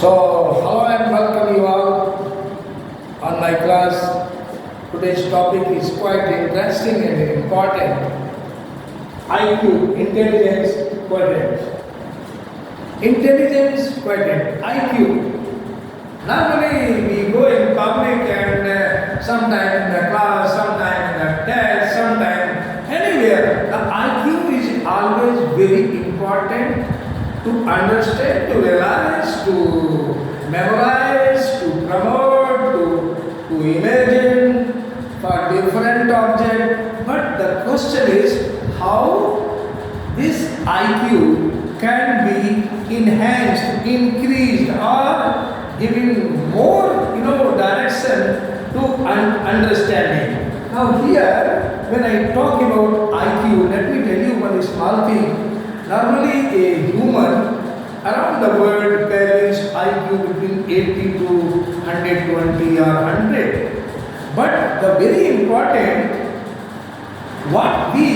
Hello and welcome you all on my class. Today's topic is quite interesting and important. IQ, Intelligence Quadrant. Intelligence Quadrant, IQ. Normally we go in public and sometime in the class, sometime in the test, sometime anywhere. The IQ is always very important to understand, to realize, to memorize, to promote, to imagine for different object. But the question is how this IQ can be enhanced, increased, or giving more direction to understanding. Now here, when I talk about IQ, let me tell you one small thing. Normally a human around the world carries IQ between 80 to 120 or 100. But the very important, what we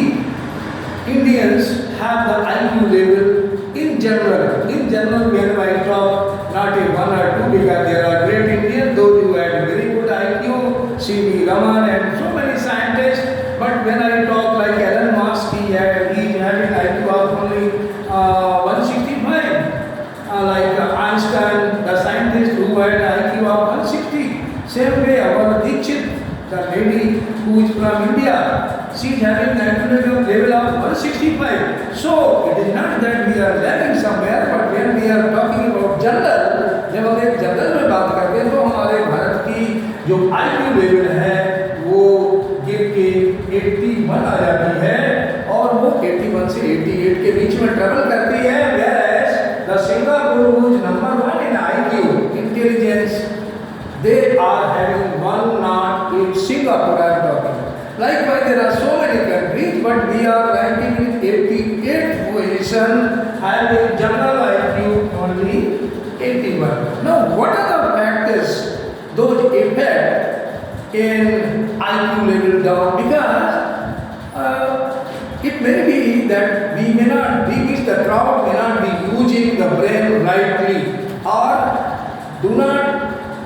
Indians have the IQ level in general. In general, when I talk, not a one or two, because there are great Indians, those who had very good IQ, C.V. Raman and so many scientists. But when I talk like Elon Musk, he is having IQ of only 165. Like Einstein, the scientist who had IQ of 160. Same way, our Dikshit, the lady who is from India, she is having IQ level of 165. So it is not that we are lacking somewhere, but when we are talking about general, जब हम एक general में बात करते हैं तो हमारे भारत की जो IQ लेवल है वो गिर के 81 आ जाती है और वो 81 से 88 के बीच में ट्रेवल करती है. Whereas the Singapore who is number 1 in IQ intelligence, they are having 108 Singapore I am talking. Likewise, there are so many countries, but we are ranking in 88th position, having general IQ only 81. Now, what are the factors those affect in IQ level down? Because it may be that we means the crowd may not be using the brain rightly or do not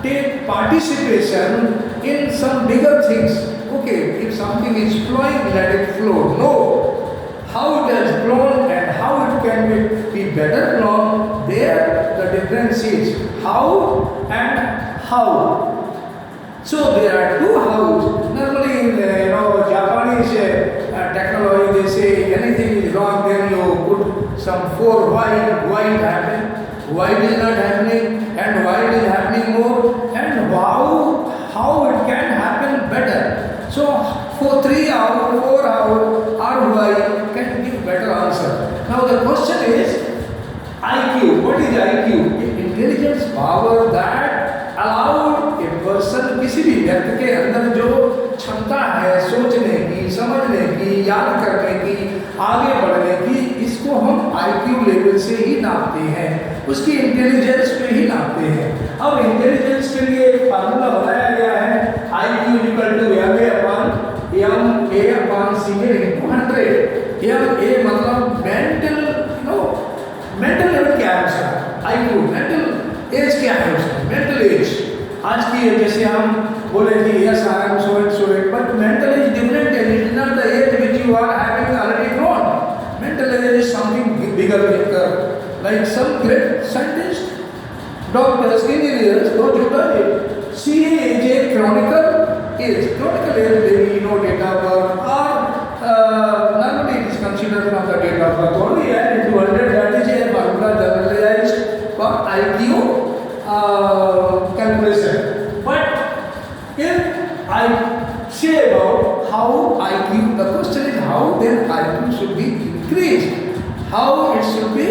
take participation in some bigger things. Okay, if something is flowing, let it flow. No. How it has flown and how it can be better flown, there the difference is how and how. So there are two hows. Normally in Japanese technology, they say anything is wrong, then you put some 4 why it happened, why it is not happening, and why it is happening more, and how it can happen better. So for 3 hours, 4 hours, or why can give better answer. Now the question is IQ. What is IQ? Intelligence power that allowed a person, किसी भी व्यक्ति के अंदर जो क्षमता है सोचने की, समझने की, याद करने की, आगे बढ़ने की, इसको हम IQ लेवल से ही नापते हैं, उसकी इंटेलिजेंस पे ही नापते हैं. अब इंटेलिजेंस के लिए एक फार्मूला बनाया गया है, IQ equal to MA upon CA into 100. MA मतलब मेंटल लेवल क्या है उसका, IQ मेंटल एज क्या है उसका, मेंटल एज. आज की जैसे हम बोले कि yes I am so and so, but mental is different. It is not the age which you are having already grown. Mental age is something bigger picture. Like some great scientists, doctors, engineers, those who done it. CA is a chronicle age. Chronicle age, maybe date of birth, or normally it is considered from the date of birth only, and into 100 that is a formula generalized for IQ calculation. But if I say about how IQ, the question is how then IQ should be increased, how it should be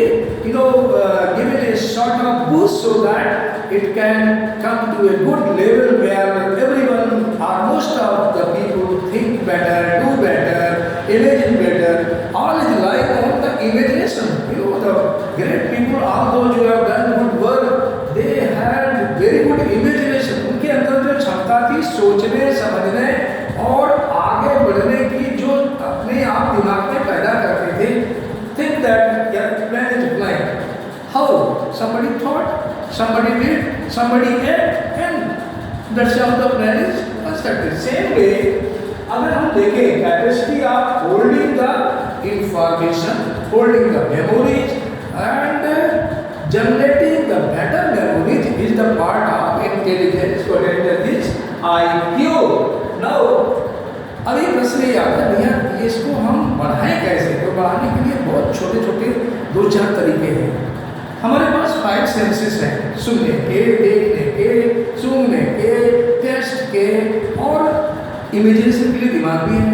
given a sort of boost so that it can come to a good level where everyone or most of the people think better, do better, imagine better. All is like on the imagination. The great people, all those who have done good work, they had very good imagination. उनके अंदर जो क्षमता थी सोचने, समझने और आगे बढ़ने की, जो अपने आप दिमाग में पैदा करते थे. Think that plan is blind. How? Somebody thought, somebody did, somebody ate, and that's how the brain is constructed. Same way, अगर हम देखें capacity of holding the information, holding the memories and generating the better memories is the part of intelligence quotient this IQ. Now अभी प्रश्न ये आता है भैया इसको हम बढ़ाएं कैसे? तो बढ़ाने के लिए बहुत छोटे छोटे 2-4 तरीके हैं। हमारे पास 5 सेंसेस हैं, सुनने के, देखने के, सूंघने के, टेस्ट के और इमेजिनेशन के लिए दिमाग भी है।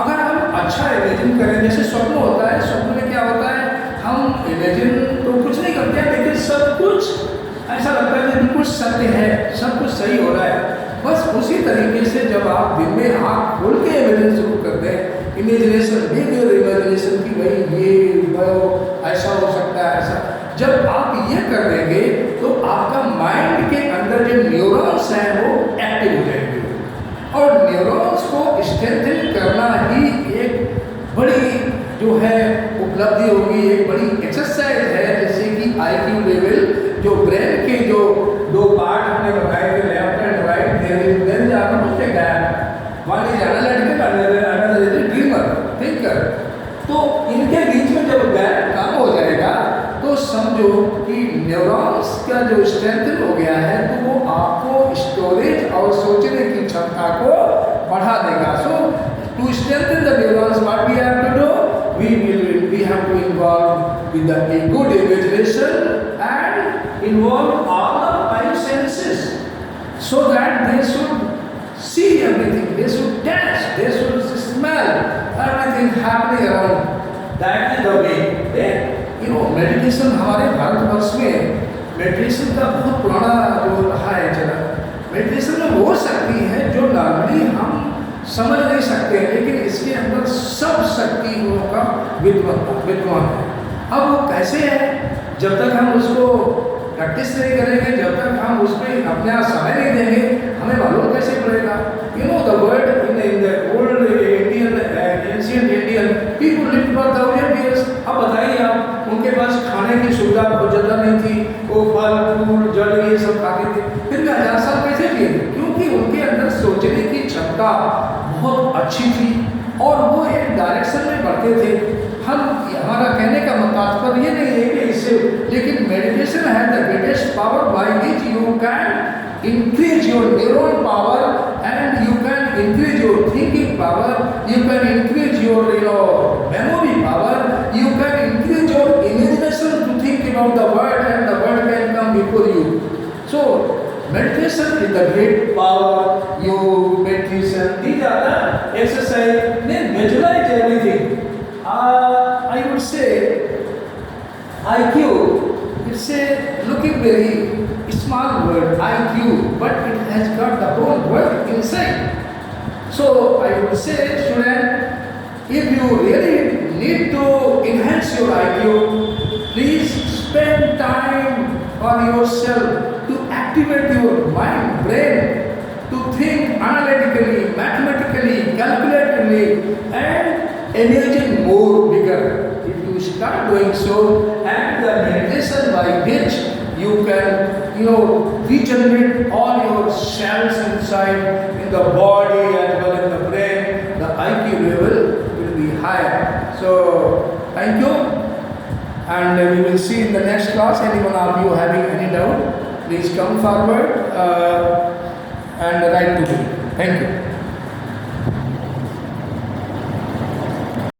अगर हम अच्छा इमेजिन करें, जैसे स्वप्न होता है, स्वप्न में क्या होता है, हम इमेजिन तो कुछ नहीं करते हैं लेकिन सब कुछ ऐसा लगता है कि बिल्कुल सत्य है, सब कुछ सही हो रहा है। बस उसी तरीके से जब आप दिन में आँख खोल के इमेजिन शुरू करते हैं, इमेजिनेशन इमेजिनेशन की भाई ये वो ऐसा हो सकता है, ऐसा जब आप ये कर देंगे तो आपका माइंड के अंदर जो न्यूरॉन्स हैं वो एक्टिव हो जाएंगे और न्यूरॉन्स को स्ट्रेंथन करना ही एक बड़ी जो है उपलब्धि होगी, एक बड़ी एक्सरसाइज है। जैसे कि IQ लेवल जो ब्रेन के जो 2 पार्ट हमने बताए थे, लेफ्ट एंड राइट, देयर जाना उसके gap, one is analytical, another is dreamer, thinker. तो इनके बीच में जब गैप कम हो जाएगा तो समझो कि न्यूरॉन्स का जो स्ट्रेंथन हो गया है तो वो आपको स्टोरेज और सोचने की क्षमता को बढ़ा देगा। So to strengthen the neurons what we have to do, we have to involve with a good imagination and involve all the 5 senses so that they should see everything, they should taste, they should smell everything happening around. That is the way. Meditation हमारे भारतवर्ष में meditation का बहुत पुराना जो रहा है चला। Meditation में वो शक्ति है जो नॉर्मली हम समझ नहीं सकते, लेकिन इसके अंदर सब शक्तियों का विद्वान है। अब वो कैसे है, जब तक हम उसको प्रैक्टिस नहीं करेंगे, जब तक हम उसमें अपना समय नहीं देंगे, हमें मालूम कैसे पड़ेगा। The word in the old Indian ancient Indian people lived for 1000 years। अब बताइए आप, उनके पास खाने की सुविधा बहुत ज़्यादा नहीं थी, वो फल फूल जल ये सब खाते थे, फिर भी 1000 साल कैसे जिए? क्योंकि उनके अंदर सोचने की क्षमता बहुत अच्छी थी और वो एक डायरेक्शन में बढ़ते थे। हमारा कहने का तात्पर्य ये नहीं है कि इससे, लेकिन मेडिटेशन है the greatest power by which you can increase your neuron power and you can increase your thinking power, you can increase your memory power, you can increase your imagination to think about the world and the world can come before you. So meditation is the great power. You meditation, these are the exercise. Then visualize everything. I would say IQ. It's a looking very small word IQ, but it has got the whole world inside. So I would say, student, if you really need to enhance your IQ, please spend time for yourself to activate your mind, brain, to think analytically, mathematically, calculatively, and imagine more bigger. If you start doing so, and the meditation by which you can, regenerate all your cells inside in the body as well as the brain, the IQ level will be higher. So thank you, and we will see in the next class. Anyone of you having any doubt, please come forward and write to me. Thank you.